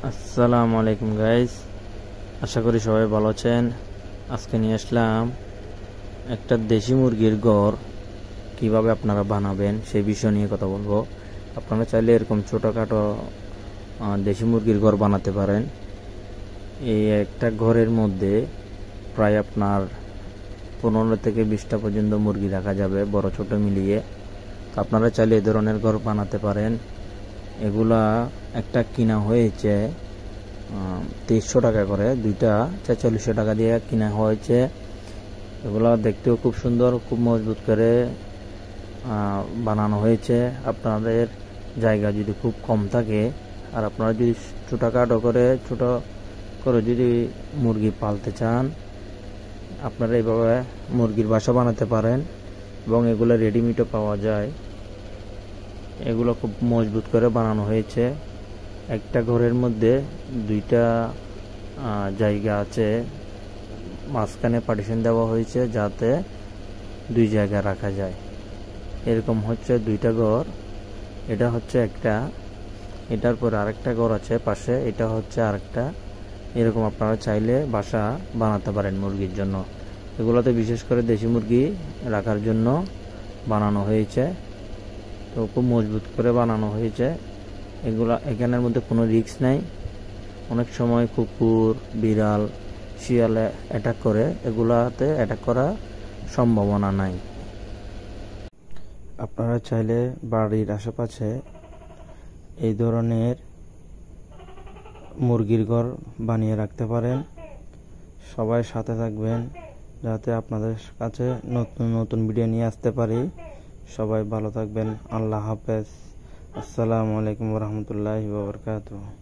আসসালামু আলাইকুম গাইস, আশা করি সবাই ভালো আছেন। আজকে নিয়ে আসলাম একটা দেশি মুরগির ঘর কিভাবে আপনারা বানাবেন সেই বিষয় নিয়ে কথা বলবো। আপনারা চাইলে এরকম ছোটোখাটো দেশি মুরগির ঘর বানাতে পারেন। এই একটা ঘরের মধ্যে প্রায় আপনার 15 থেকে 20টা পর্যন্ত মুরগি রাখা যাবে, বড় ছোট মিলিয়ে। তো আপনারা চাইলে এই ধরনের ঘর বানাতে পারেন। এগুলা একটা কিনা হয়েছে 2300 টাকা করে, দুইটা 4400 টাকা দিয়ে কিনা হয়েছে। এগুলা দেখতেও খুব সুন্দর, খুব মজবুত করে বানানো হয়েছে। আপনাদের জায়গা যদি খুব কম থাকে আর আপনারা যদি ছোটো করে যদি মুরগি পালতে চান, আপনারা এইভাবে মুরগির বাসা বানাতে পারেন এবং এগুলো রেডিমেডও পাওয়া যায়। এগুলো খুব মজবুত করে বানানো হয়েছে। একটা ঘরের মধ্যে দুইটা জায়গা আছে, মাঝখানে পার্টিশন দেওয়া হয়েছে যাতে দুই জায়গায় রাখা যায়। এরকম হচ্ছে দুইটা ঘর, এটা হচ্ছে একটা, এটার পরে আরেকটা ঘর আছে পাশে, এটা হচ্ছে আরেকটা। এরকম আপনারা চাইলে বাসা বানাতে পারেন মুরগির জন্য। এগুলোতে বিশেষ করে দেশি মুরগি রাখার জন্য বানানো হয়েছে। তো খুব মজবুত করে বানানো হয়েছে। এখানের মধ্যে কোনো রিস্ক নাই। অনেক সময় কুকুর, বিড়াল, শিয়ালে অ্যাটাক করে, এগুলাতে অ্যাটাক করার সম্ভাবনা নাই। আপনারা চাইলে বাড়ির আশেপাশে এই ধরনের মুরগির ঘর বানিয়ে রাখতে পারেন। সবাই সাথে থাকবেন যাতে আপনাদের কাছে নতুন নতুন ভিডিও নিয়ে আসতে পারি। সবাই ভালো থাকবেন। আল্লাহ হাফেজ। আসসালামু আলাইকুম ওয়া রাহমাতুল্লাহি ওয়া বারাকাতুহু।